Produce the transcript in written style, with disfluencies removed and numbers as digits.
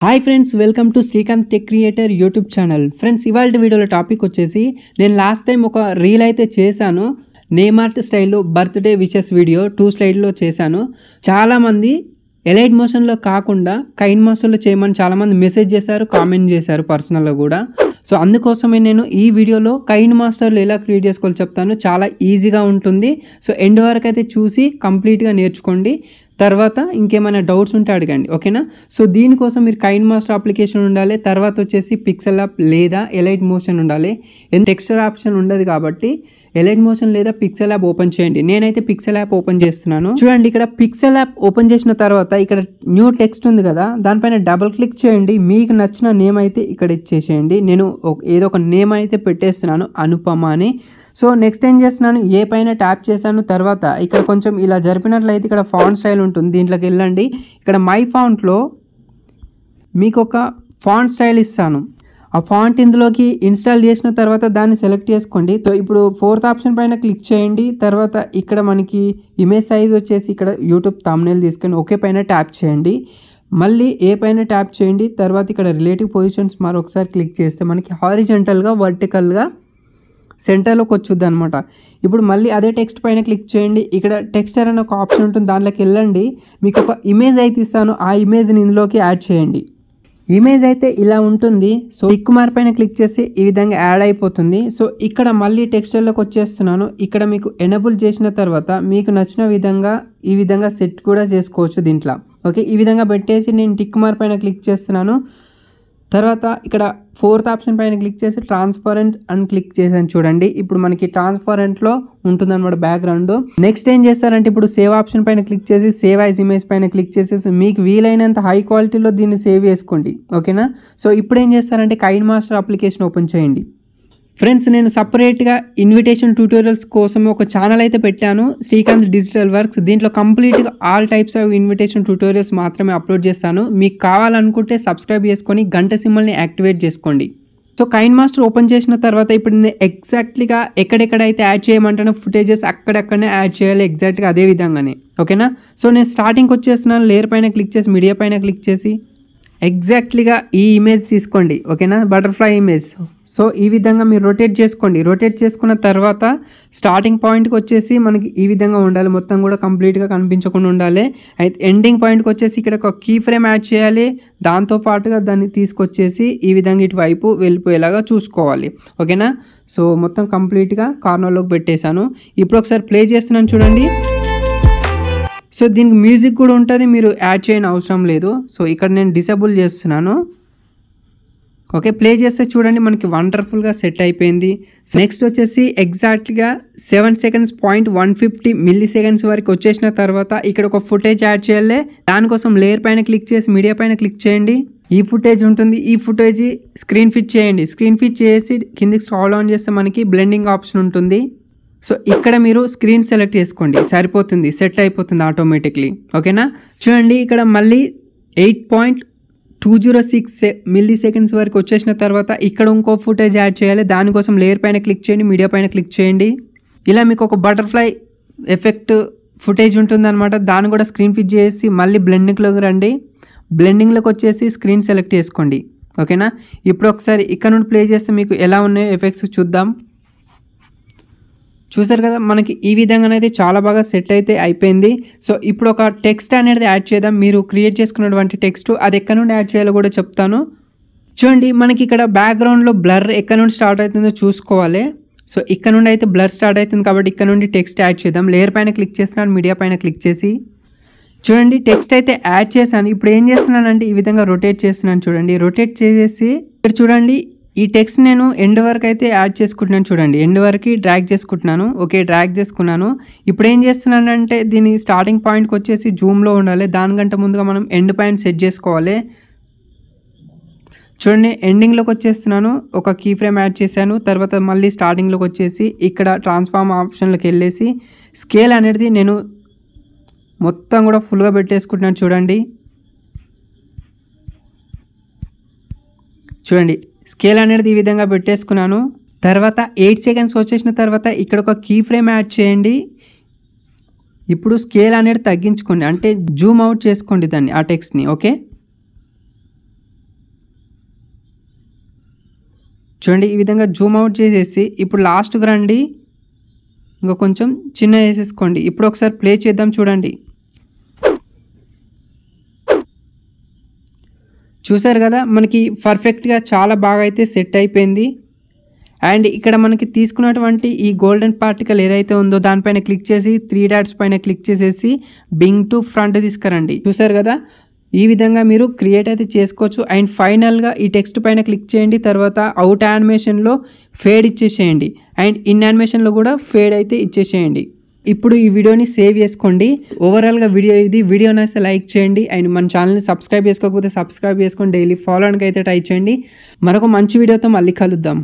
Hi friends, welcome to Srikanth tech creator YouTube channel. Friends, ఇవాళ వీడియోలో topic వచ్చేసి నేను లాస్ట్ టైం ఒక రీల్ అయితే చేశాను. నేమ్ ఆర్ట్ స్టైల్లో బర్త్డే విషెస్ వీడియో 2 స్లైడ్లో చేశాను. చాలామంది ఎలైట్ మోషన్లో కాకుండా కైన్ మోషన్లో చేయమని చాలామంది మెసేజ్ చేశారు, కామెంట్ చేశారు పర్సనల్లో కూడా. సో అందుకోసమే నేను ఈ వీడియోలో కైన్ మాస్టర్లు ఎలా క్రియేట్ చేసుకోవాలో చెప్తాను. చాలా ఈజీగా ఉంటుంది. సో ఎండ్ వరకు అయితే చూసి కంప్లీట్గా నేర్చుకోండి. తర్వాత ఇంకేమైనా డౌట్స్ ఉంటే అడగండి, ఓకేనా? సో దీనికోసం మీరు కైన్ మాస్టర్ అప్లికేషన్ ఉండాలి. తర్వాత వచ్చేసి పిక్సెల్ యాప్ లేదా ఎలైట్ మోషన్ ఉండాలి. టెక్స్చర్ ఆప్షన్ ఉండదు కాబట్టి ఎలైట్ మోషన్ లేదా పిక్సెల్ యాప్ ఓపెన్ చేయండి. నేనైతే పిక్సెల్ యాప్ ఓపెన్ చేస్తున్నాను. చూడండి, ఇక్కడ పిక్సెల్ యాప్ ఓపెన్ చేసిన తర్వాత ఇక్కడ న్యూ టెక్స్ట్ ఉంది కదా, దానిపైన డబుల్ క్లిక్ చేయండి. మీకు నచ్చిన నేమ్ అయితే ఇక్కడ ఇచ్చేసేయండి. నేను ఏదో ఒక నేమ్ అయితే పెట్టేస్తున్నాను, అనుపమ అని. సో నెక్స్ట్ ఏం చేస్తున్నాను, ఏ పైన ట్యాప్ చేశాను. తర్వాత ఇక్కడ కొంచెం ఇలా జరిపినట్లయితే ఇక్కడ ఫాంట్ స్టైల్ ఉంటుంది, దీంట్లోకి వెళ్ళండి. ఇక్కడ మై ఫాంట్లో మీకు ఒక ఫాంట్ స్టైల్ ఇస్తాను. ఆ ఫాంట్ ఇందులోకి ఇన్స్టాల్ చేసిన తర్వాత దాన్ని సెలెక్ట్ చేసుకోండి. సో ఇప్పుడు 4th ఆప్షన్ పైన క్లిక్ చేయండి. తర్వాత ఇక్కడ మనకి ఇమేజ్ సైజ్ వచ్చేసి ఇక్కడ యూట్యూబ్ థంబ్నెయిల్ తీసుకొని ఓకే పైన ట్యాప్ చేయండి. మళ్ళీ ఏ పైన ట్యాప్ చేయండి. తర్వాత ఇక్కడ రిలేటివ్ పొజిషన్స్ మరొకసారి క్లిక్ చేస్తే మనకి హారిజంటల్గా వర్టికల్గా సెంటర్లోకి వచ్చుద్ది అనమాట. ఇప్పుడు మళ్ళీ అదే టెక్స్ట్ పైన క్లిక్ చేయండి. ఇక్కడ టెక్స్చర్ అనే ఒక ఆప్షన్ ఉంటుంది, దాంట్లోకి వెళ్ళండి. మీకు ఒక ఇమేజ్ అయితే ఇస్తాను, ఆ ఇమేజ్ని ఇందులోకి యాడ్ చేయండి. ఇమేజ్ అయితే ఇలా ఉంటుంది. సో టిక్ మార్క్ పైన క్లిక్ చేసి ఈ విధంగా యాడ్ అయిపోతుంది. సో ఇక్కడ మళ్ళీ టెక్స్చర్లోకి వచ్చేస్తున్నాను. ఇక్కడ మీకు ఎనేబుల్ చేసిన తర్వాత మీకు నచ్చిన విధంగా ఈ విధంగా సెట్ కూడా చేసుకోవచ్చు దీంట్లో, ఓకే? ఈ విధంగా పెట్టేసి నేను టిక్ మార్క్ పైన క్లిక్ చేస్తున్నాను. తర్వాత ఇక్కడ 4th ఆప్షన్ పైన క్లిక్ చేసి ట్రాన్స్పరెంట్ అని క్లిక్ చేసాను. చూడండి, ఇప్పుడు మనకి ట్రాన్స్పరెంట్లో ఉంటుంది అనమాట బ్యాక్గ్రౌండ్. నెక్స్ట్ ఏం చేస్తారంటే ఇప్పుడు సేవ్ ఆప్షన్ పైన క్లిక్ చేసి సేవ్ యాజ్ ఇమేజ్ పైన క్లిక్ చేసేసి మీకు వీలైనంత హై క్వాలిటీలో దీన్ని సేవ్ చేసుకోండి, ఓకేనా? సో ఇప్పుడు ఏం చేస్తారంటే కైన్ మాస్టర్ అప్లికేషన్ ఓపెన్ చేయండి. ఫ్రెండ్స్, నేను సపరేట్గా ఇన్విటేషన్ ట్యూటోరియల్స్ కోసం ఒక ఛానల్ అయితే పెట్టాను, శ్రీకాంత్ డిజిటల్ వర్క్స్. దీంట్లో కంప్లీట్గా all types of invitation tutorials మాత్రమే అప్లోడ్ చేస్తాను. మీకు కావాలనుకుంటే సబ్స్క్రైబ్ చేసుకొని గంట సింబల్ని యాక్టివేట్ చేసుకోండి. సో కైన్ మాస్టర్ ఓపెన్ చేసిన తర్వాత ఇప్పుడు నేను ఎగ్జాక్ట్లీగా ఎక్కడెక్కడైతే యాడ్ చేయమంటానో ఫుటేజెస్ అక్కడక్కడనే యాడ్ చేయాలి, ఎగ్జాక్ట్గా అదే విధంగానే, ఓకేనా? సో నేను స్టార్టింగ్కి వచ్చేస్తున్నాను. లేయర్ పైన క్లిక్ చేసి మీడియా పైన క్లిక్ చేసి ఎగ్జాక్ట్లీగా ఈ ఇమేజ్ తీసుకోండి, ఓకేనా? Butterfly image. సో ఈ విధంగా మీరు రొటేట్ చేసుకోండి. రొటేట్ చేసుకున్న తర్వాత స్టార్టింగ్ పాయింట్కి వచ్చేసి మనకి ఈ విధంగా ఉండాలి, మొత్తం కూడా కంప్లీట్గా కనిపించకుండా ఉండాలి. అయితే ఎండింగ్ పాయింట్కి వచ్చేసి ఇక్కడ ఒక కీ ఫ్రేమ్ యాడ్ చేయాలి. దాంతోపాటుగా దాన్ని తీసుకొచ్చేసి ఈ విధంగా ఇటువైపు వెళ్ళిపోయేలాగా చూసుకోవాలి, ఓకేనా? సో మొత్తం కంప్లీట్గా కార్నర్లోకి పెట్టేశాను. ఇప్పుడు ఒకసారి ప్లే చేస్తున్నాను, చూడండి. సో దీనికి మ్యూజిక్ కూడా ఉంటుంది, మీరు యాడ్ చేయని అవసరం లేదు. సో ఇక్కడ నేను డిసేబుల్ చేస్తున్నాను, ఓకే? ప్లే చేస్తే చూడండి మనకి వండర్ఫుల్గా సెట్ అయిపోయింది. సో నెక్స్ట్ వచ్చేసి ఎగ్జాక్ట్గా 7 seconds 150 milliseconds వరకు వచ్చేసిన తర్వాత ఇక్కడ ఒక ఫుటేజ్ యాడ్ చేయాలి. దానికోసం లేయర్ పైన క్లిక్ చేసి మీడియా పైన క్లిక్ చేయండి. ఈ ఫుటేజ్ ఉంటుంది, ఈ ఫుటేజ్ స్క్రీన్ ఫిట్ చేయండి. స్క్రీన్ ఫిట్ చేసి కిందికి స్క్రాల్ ఆన్ చేస్తే మనకి బ్లెండింగ్ ఆప్షన్ ఉంటుంది. సో ఇక్కడ మీరు స్క్రీన్ సెలెక్ట్ చేసుకోండి, సరిపోతుంది, సెట్ అయిపోతుంది ఆటోమేటిక్లీ, ఓకేనా? చూడండి, ఇక్కడ మళ్ళీ 8.206 milliseconds వరకు వచ్చేసిన తర్వాత ఇక్కడ ఇంకో ఫుటేజ్ యాడ్ చేయాలి. దానికోసం లేయర్ పైన క్లిక్ చేయండి, మీడియా పైన క్లిక్ చేయండి. ఇలా మీకు ఒక బటర్ఫ్లై ఎఫెక్ట్ ఫుటేజ్ ఉంటుందన్నమాట. దాన్ని కూడా స్క్రీన్ ఫిట్ చేసి మళ్ళీ బ్లెండింగ్లోకి రండి. బ్లెండింగ్లోకి వచ్చేసి స్క్రీన్ సెలెక్ట్ చేసుకోండి, ఓకేనా? ఇప్పుడు ఒకసారి ఇక్కడ నుండి ప్లే చేస్తే మీకు ఎలా ఉన్నాయో ఎఫెక్ట్స్ చూద్దాం. చూసారు కదా, మనకి ఈ విధంగానైతే చాలా బాగా సెట్ అయితే అయిపోయింది. సో ఇప్పుడు ఒక టెక్స్ట్ అనేది యాడ్ చేద్దాం. మీరు క్రియేట్ చేసుకున్నటువంటి టెక్స్ట్ అది ఎక్కడ నుండి యాడ్ చేయాలో కూడా చెప్తాను. చూడండి, మనకి ఇక్కడ బ్యాక్గ్రౌండ్లో బ్లర్ ఎక్కడ నుండి స్టార్ట్ అవుతుందో చూసుకోవాలి. సో ఇక్కడ నుండి అయితే బ్లర్ స్టార్ట్ అవుతుంది కాబట్టి ఇక్కడ నుండి టెక్స్ట్ యాడ్ చేద్దాం. లేయర్ పైన క్లిక్ చేస్తున్నాను, మీడియా పైన క్లిక్ చేసి చూడండి టెక్స్ట్ అయితే యాడ్ చేశాను. ఇప్పుడు ఏం చేస్తున్నానంటే ఈ విధంగా రొటేట్ చేస్తున్నాను. చూడండి, రొటేట్ చేసేసి ఇక్కడ చూడండి ఈ టెక్స్ట్ నేను ఎండ్ వరకు అయితే యాడ్ చేసుకుంటున్నాను. చూడండి, ఎండ్ వరకు డ్రాగ్ చేసుకుంటున్నాను, ఓకే? డ్రాగ్ చేసుకున్నాను. ఇప్పుడు ఏం చేస్తున్నానంటే దీని స్టార్టింగ్ పాయింట్కి వచ్చేసి జూమ్లో ఉండాలి. దానికంటే ముందుగా మనం ఎండ్ పాయింట్ సెట్ చేసుకోవాలి. చూడండి, ఎండింగ్లోకి వచ్చేస్తున్నాను, ఒక కీ ఫ్రేమ్ యాడ్ చేశాను. తర్వాత మళ్ళీ స్టార్టింగ్లోకి వచ్చేసి ఇక్కడ ట్రాన్స్ఫార్మ్ ఆప్షన్లోకి వెళ్ళేసి స్కేల్ అనేది నేను మొత్తం కూడా ఫుల్గా పెట్టేసుకుంటున్నాను. చూడండి స్కేల్ అనేది ఈ విధంగా పెట్టేసుకున్నాను. తర్వాత 8 seconds వచ్చేసిన తర్వాత ఇక్కడ ఒక కీ ఫ్రేమ్ యాడ్ చేయండి. ఇప్పుడు స్కేల్ అనేది తగ్గించుకోండి, అంటే జూమ్ అవుట్ చేసుకోండి దాన్ని, ఆ టెక్స్ట్ని, ఓకే? చూడండి ఈ విధంగా జూమ్ అవుట్ చేసేసి ఇప్పుడు లాస్ట్కి రండి, ఇంకా కొంచెం చిన్న వేసేసుకోండి. ఇప్పుడు ఒకసారి ప్లే చేద్దాం చూడండి. చూసారు కదా, మనకి పర్ఫెక్ట్గా చాలా బాగా అయితే సెట్ అయిపోయింది. అండ్ ఇక్కడ మనకి తీసుకున్నటువంటి ఈ గోల్డెన్ పార్టికల్ ఏదైతే ఉందో దానిపైన క్లిక్ చేసి 3 డాట్స్ పైన క్లిక్ చేసేసి బింగ్ టు ఫ్రంట్ తీసుకురండి. చూసారు కదా, ఈ విధంగా మీరు క్రియేట్ అయితే చేసుకోవచ్చు. అండ్ ఫైనల్గా ఈ టెక్స్ట్ పైన క్లిక్ చేయండి, తర్వాత అవుట్ యానిమేషన్లో ఫేడ్ ఇచ్చేసేయండి అండ్ ఇన్ యానిమేషన్లో కూడా ఫేడ్ అయితే ఇచ్చేసేయండి. ఇప్పుడు ఈ వీడియోని సేవ్ చేసుకోండి. ఓవరాల్గా వీడియో ఇది. వీడియో నచ్చితే లైక్ చేయండి అండ్ మన ఛానల్ని సబ్స్క్రైబ్ చేసుకోకపోతే సబ్స్క్రైబ్ చేసుకొని డైలీ ఫాలో అవడానికి అయితే ట్రై చేయండి. మరొక మంచి వీడియోతో మళ్ళీ కలుద్దాం.